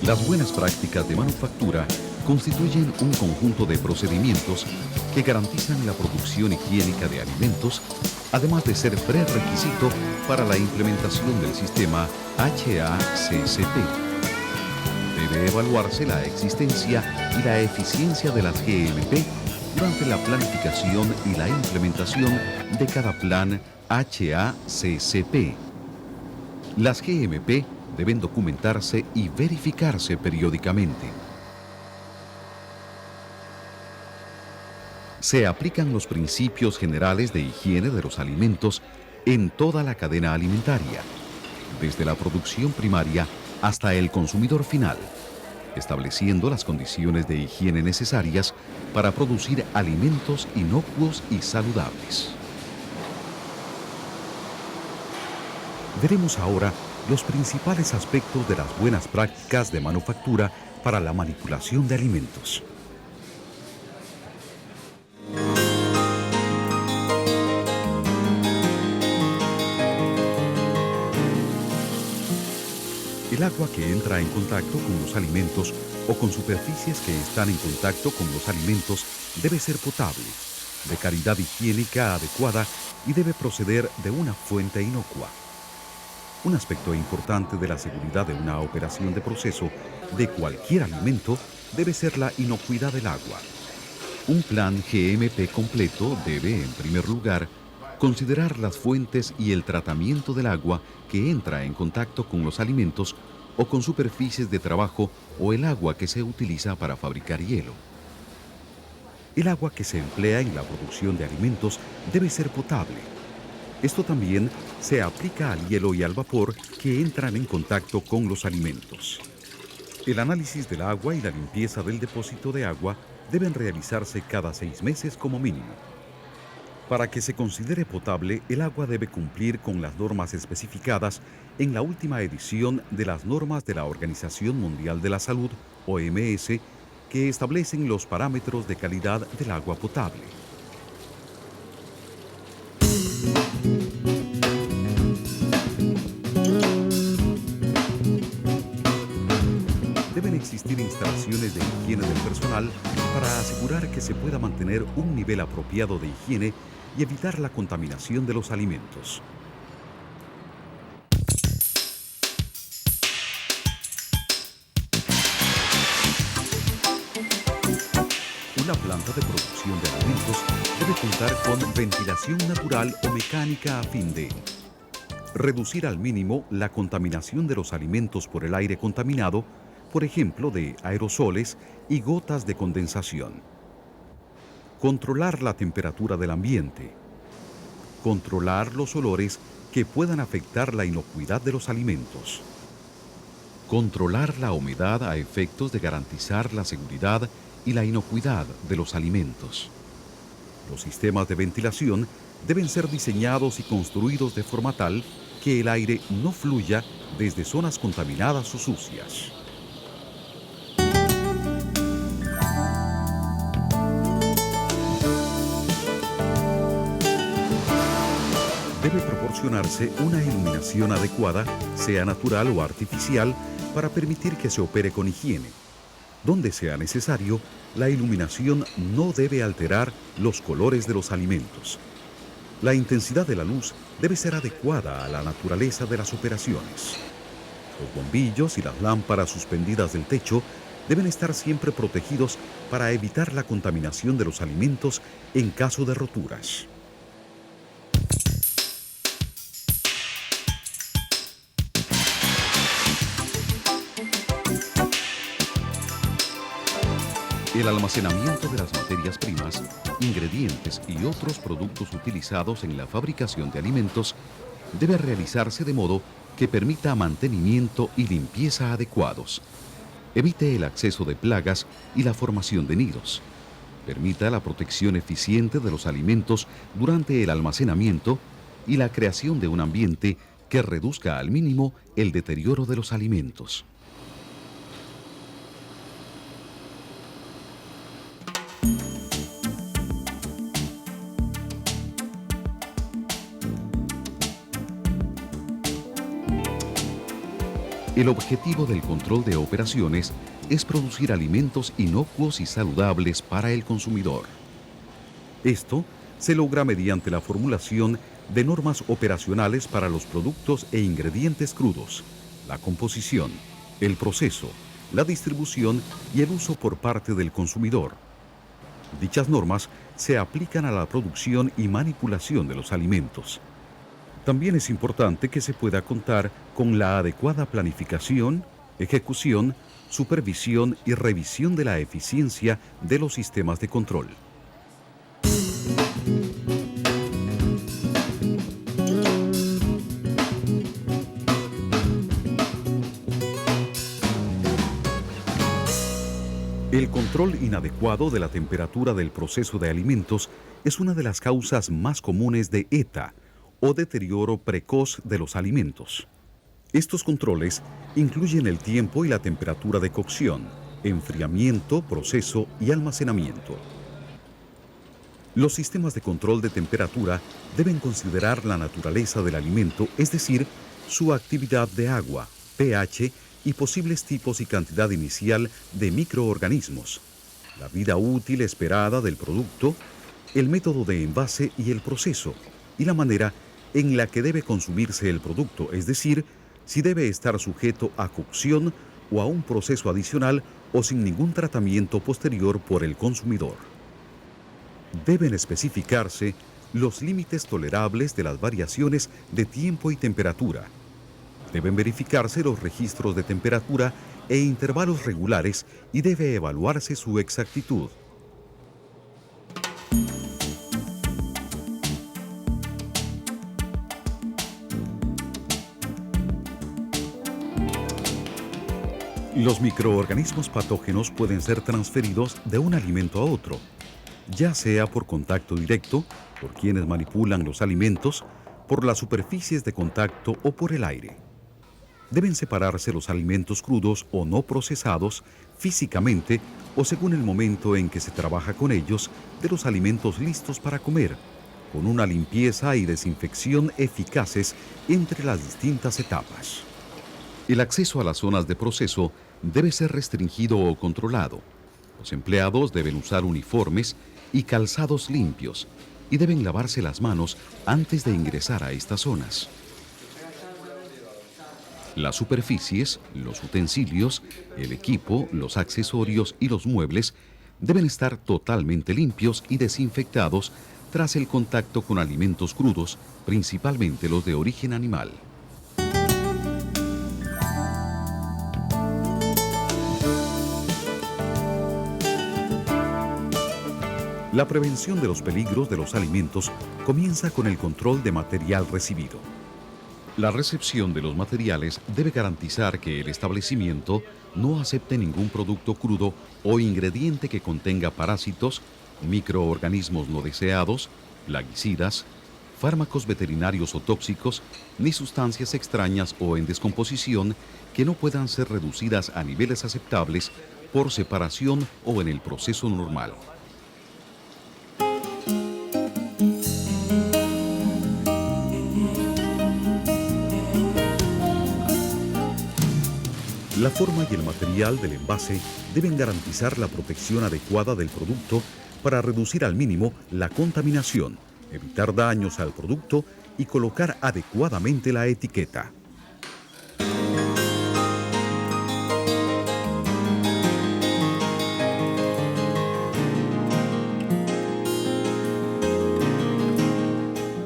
Las buenas prácticas de manufactura constituyen un conjunto de procedimientos que garantizan la producción higiénica de alimentos, además de ser prerequisito para la implementación del sistema HACCP. Debe evaluarse la existencia y la eficiencia de las GMP durante la planificación y la implementación de cada plan HACCP. Las GMP deben documentarse y verificarse periódicamente. Se aplican los principios generales de higiene de los alimentos en toda la cadena alimentaria, desde la producción primaria hasta el consumidor final, estableciendo las condiciones de higiene necesarias para producir alimentos inocuos y saludables. Veremos ahora los principales aspectos de las buenas prácticas de manufactura para la manipulación de alimentos. El agua que entra en contacto con los alimentos o con superficies que están en contacto con los alimentos debe ser potable, de calidad higiénica adecuada y debe proceder de una fuente inocua. Un aspecto importante de la seguridad de una operación de proceso de cualquier alimento debe ser la inocuidad del agua. Un plan GMP completo debe, en primer lugar, considerar las fuentes y el tratamiento del agua que entra en contacto con los alimentos o con superficies de trabajo o el agua que se utiliza para fabricar hielo. El agua que se emplea en la producción de alimentos debe ser potable. Esto también se aplica al hielo y al vapor que entran en contacto con los alimentos. El análisis del agua y la limpieza del depósito de agua deben realizarse cada 6 meses como mínimo. Para que se considere potable, el agua debe cumplir con las normas especificadas en la última edición de las normas de la Organización Mundial de la Salud, OMS, que establecen los parámetros de calidad del agua potable. Deben existir instalaciones de higiene del personal para asegurar que se pueda mantener un nivel apropiado de higiene y evitar la contaminación de los alimentos. Una planta de producción de alimentos debe contar con ventilación natural o mecánica a fin de reducir al mínimo la contaminación de los alimentos por el aire contaminado, por ejemplo, de aerosoles y gotas de condensación. Controlar la temperatura del ambiente. Controlar los olores que puedan afectar la inocuidad de los alimentos. Controlar la humedad a efectos de garantizar la seguridad y la inocuidad de los alimentos. Los sistemas de ventilación deben ser diseñados y construidos de forma tal que el aire no fluya desde zonas contaminadas o sucias. Debe proporcionarse una iluminación adecuada, sea natural o artificial, para permitir que se opere con higiene. Donde sea necesario, la iluminación no debe alterar los colores de los alimentos. La intensidad de la luz debe ser adecuada a la naturaleza de las operaciones. Los bombillos y las lámparas suspendidas del techo deben estar siempre protegidos para evitar la contaminación de los alimentos en caso de roturas. El almacenamiento de las materias primas, ingredientes y otros productos utilizados en la fabricación de alimentos debe realizarse de modo que permita mantenimiento y limpieza adecuados, evite el acceso de plagas y la formación de nidos, permita la protección eficiente de los alimentos durante el almacenamiento y la creación de un ambiente que reduzca al mínimo el deterioro de los alimentos. El objetivo del control de operaciones es producir alimentos inocuos y saludables para el consumidor. Esto se logra mediante la formulación de normas operacionales para los productos e ingredientes crudos, la composición, el proceso, la distribución y el uso por parte del consumidor. Dichas normas se aplican a la producción y manipulación de los alimentos. También es importante que se pueda contar con la adecuada planificación, ejecución, supervisión y revisión de la eficiencia de los sistemas de control. El control inadecuado de la temperatura del proceso de alimentos es una de las causas más comunes de ETA, o deterioro precoz de los alimentos. Estos controles incluyen el tiempo y la temperatura de cocción, enfriamiento, proceso y almacenamiento. Los sistemas de control de temperatura deben considerar la naturaleza del alimento, es decir, su actividad de agua, pH y posibles tipos y cantidad inicial de microorganismos, la vida útil esperada del producto, el método de envase y el proceso, y la manera en la que debe consumirse el producto, es decir, si debe estar sujeto a cocción o a un proceso adicional o sin ningún tratamiento posterior por el consumidor. Deben especificarse los límites tolerables de las variaciones de tiempo y temperatura. Deben verificarse los registros de temperatura e intervalos regulares y debe evaluarse su exactitud. Los microorganismos patógenos pueden ser transferidos de un alimento a otro, ya sea por contacto directo, por quienes manipulan los alimentos, por las superficies de contacto o por el aire. Deben separarse los alimentos crudos o no procesados físicamente o según el momento en que se trabaja con ellos de los alimentos listos para comer, con una limpieza y desinfección eficaces entre las distintas etapas. El acceso a las zonas de proceso debe ser restringido o controlado. Los empleados deben usar uniformes y calzados limpios y deben lavarse las manos antes de ingresar a estas zonas. Las superficies, los utensilios, el equipo, los accesorios y los muebles deben estar totalmente limpios y desinfectados tras el contacto con alimentos crudos, principalmente los de origen animal. La prevención de los peligros de los alimentos comienza con el control de material recibido. La recepción de los materiales debe garantizar que el establecimiento no acepte ningún producto crudo o ingrediente que contenga parásitos, microorganismos no deseados, plaguicidas, fármacos veterinarios o tóxicos, ni sustancias extrañas o en descomposición que no puedan ser reducidas a niveles aceptables por separación o en el proceso normal. La forma y el material del envase deben garantizar la protección adecuada del producto para reducir al mínimo la contaminación, evitar daños al producto y colocar adecuadamente la etiqueta.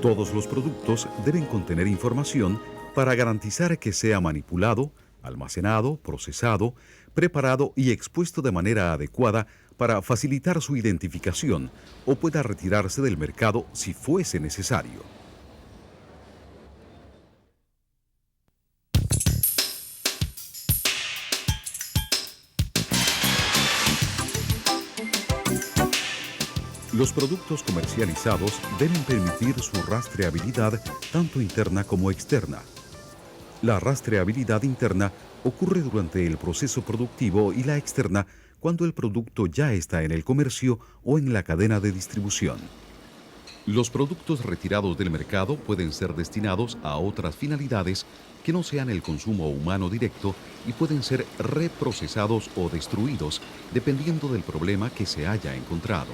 Todos los productos deben contener información para garantizar que sea manipulado, almacenado, procesado, preparado y expuesto de manera adecuada para facilitar su identificación o pueda retirarse del mercado si fuese necesario. Los productos comercializados deben permitir su rastreabilidad tanto interna como externa. La rastreabilidad interna ocurre durante el proceso productivo y la externa cuando el producto ya está en el comercio o en la cadena de distribución. Los productos retirados del mercado pueden ser destinados a otras finalidades que no sean el consumo humano directo y pueden ser reprocesados o destruidos dependiendo del problema que se haya encontrado.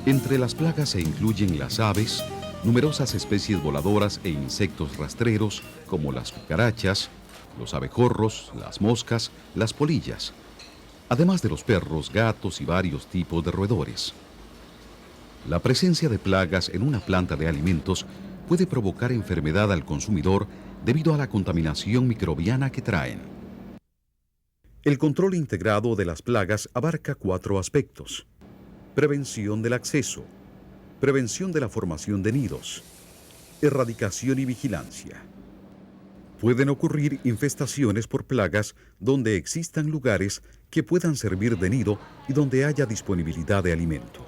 Entre las plagas se incluyen las aves, numerosas especies voladoras e insectos rastreros como las cucarachas, los abejorros, las moscas, las polillas, además de los perros, gatos y varios tipos de roedores. La presencia de plagas en una planta de alimentos puede provocar enfermedad al consumidor debido a la contaminación microbiana que traen. El control integrado de las plagas abarca 4 aspectos: prevención del acceso, prevención de la formación de nidos, erradicación y vigilancia. Pueden ocurrir infestaciones por plagas donde existan lugares que puedan servir de nido y donde haya disponibilidad de alimento.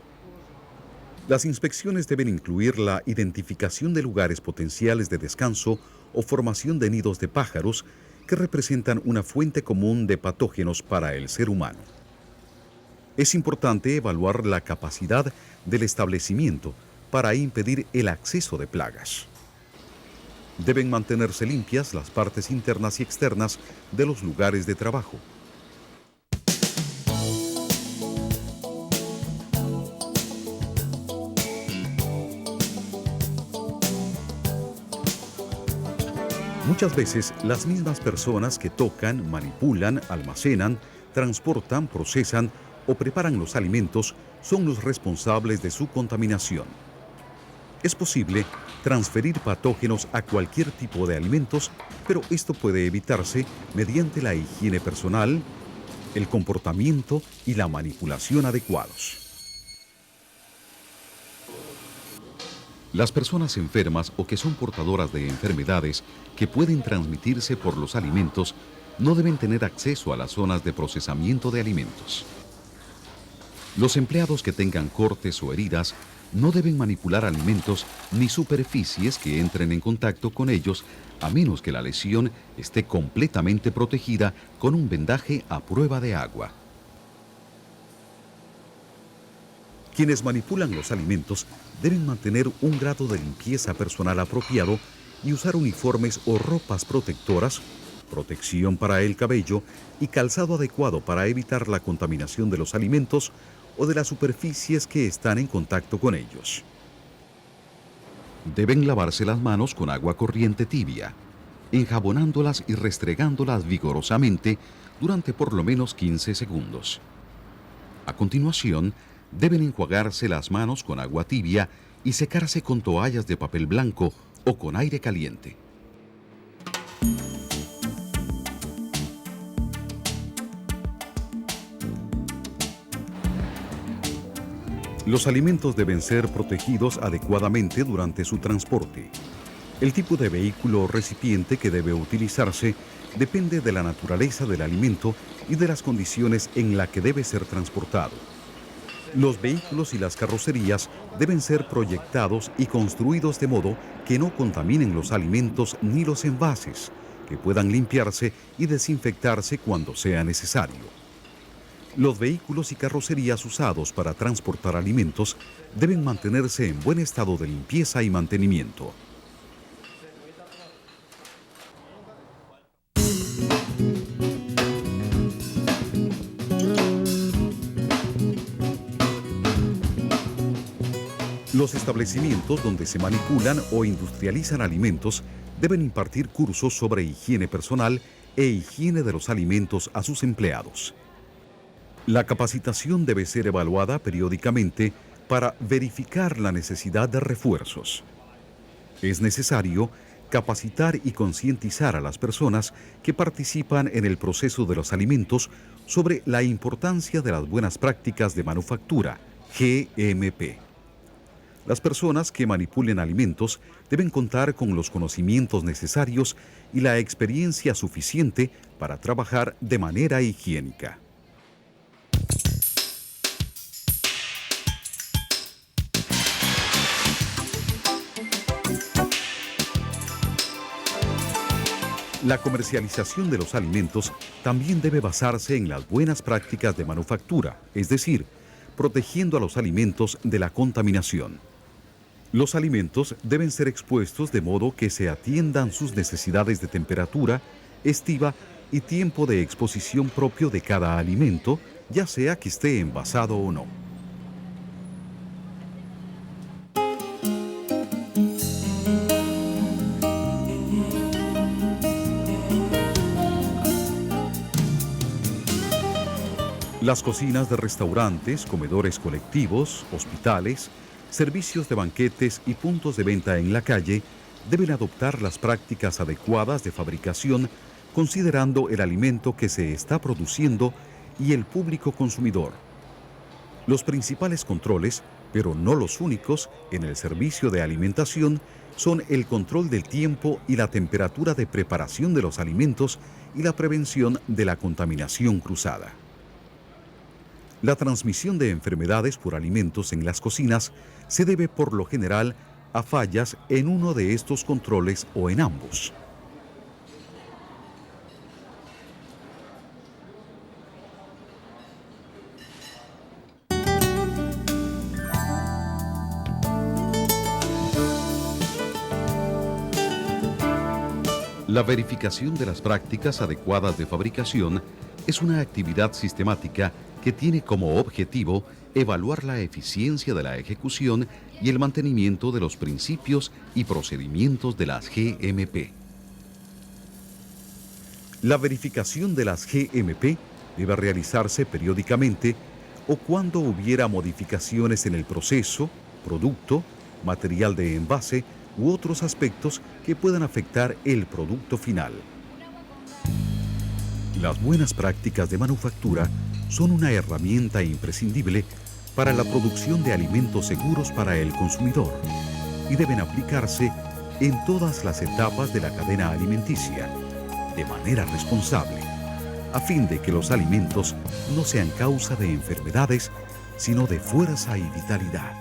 Las inspecciones deben incluir la identificación de lugares potenciales de descanso o formación de nidos de pájaros que representan una fuente común de patógenos para el ser humano. Es importante evaluar la capacidad del establecimiento para impedir el acceso de plagas. Deben mantenerse limpias las partes internas y externas de los lugares de trabajo. Muchas veces, las mismas personas que tocan, manipulan, almacenan, transportan, procesan o preparan los alimentos son los responsables de su contaminación. Es posible transferir patógenos a cualquier tipo de alimentos, pero esto puede evitarse mediante la higiene personal, el comportamiento y la manipulación adecuados. Las personas enfermas o que son portadoras de enfermedades que pueden transmitirse por los alimentos no deben tener acceso a las zonas de procesamiento de alimentos. Los empleados que tengan cortes o heridas no deben manipular alimentos ni superficies que entren en contacto con ellos a menos que la lesión esté completamente protegida con un vendaje a prueba de agua. Quienes manipulan los alimentos deben mantener un grado de limpieza personal apropiado y usar uniformes o ropas protectoras, protección para el cabello y calzado adecuado para evitar la contaminación de los alimentos o de las superficies que están en contacto con ellos. Deben lavarse las manos con agua corriente tibia, enjabonándolas y restregándolas vigorosamente durante por lo menos 15 segundos. A continuación, deben enjuagarse las manos con agua tibia y secarse con toallas de papel blanco o con aire caliente. Los alimentos deben ser protegidos adecuadamente durante su transporte. El tipo de vehículo o recipiente que debe utilizarse depende de la naturaleza del alimento y de las condiciones en las que debe ser transportado. Los vehículos y las carrocerías deben ser proyectados y construidos de modo que no contaminen los alimentos ni los envases, que puedan limpiarse y desinfectarse cuando sea necesario. Los vehículos y carrocerías usados para transportar alimentos deben mantenerse en buen estado de limpieza y mantenimiento. Los establecimientos donde se manipulan o industrializan alimentos deben impartir cursos sobre higiene personal e higiene de los alimentos a sus empleados. La capacitación debe ser evaluada periódicamente para verificar la necesidad de refuerzos. Es necesario capacitar y concientizar a las personas que participan en el proceso de los alimentos sobre la importancia de las buenas prácticas de manufactura, GMP. Las personas que manipulen alimentos deben contar con los conocimientos necesarios y la experiencia suficiente para trabajar de manera higiénica. La comercialización de los alimentos también debe basarse en las buenas prácticas de manufactura, es decir, protegiendo a los alimentos de la contaminación. Los alimentos deben ser expuestos de modo que se atiendan sus necesidades de temperatura, estiva y tiempo de exposición propio de cada alimento, ya sea que esté envasado o no. Las cocinas de restaurantes, comedores colectivos, hospitales, servicios de banquetes y puntos de venta en la calle deben adoptar las prácticas adecuadas de fabricación considerando el alimento que se está produciendo y el público consumidor. Los principales controles, pero no los únicos, en el servicio de alimentación son el control del tiempo y la temperatura de preparación de los alimentos y la prevención de la contaminación cruzada. La transmisión de enfermedades por alimentos en las cocinas se debe por lo general a fallas en uno de estos controles o en ambos. La verificación de las prácticas adecuadas de fabricación es una actividad sistemática que tiene como objetivo evaluar la eficiencia de la ejecución y el mantenimiento de los principios y procedimientos de las GMP. La verificación de las GMP debe realizarse periódicamente o cuando hubiera modificaciones en el proceso, producto, material de envase u otros aspectos que puedan afectar el producto final. Las buenas prácticas de manufactura son una herramienta imprescindible para la producción de alimentos seguros para el consumidor y deben aplicarse en todas las etapas de la cadena alimenticia, de manera responsable, a fin de que los alimentos no sean causa de enfermedades, sino de fuerza y vitalidad.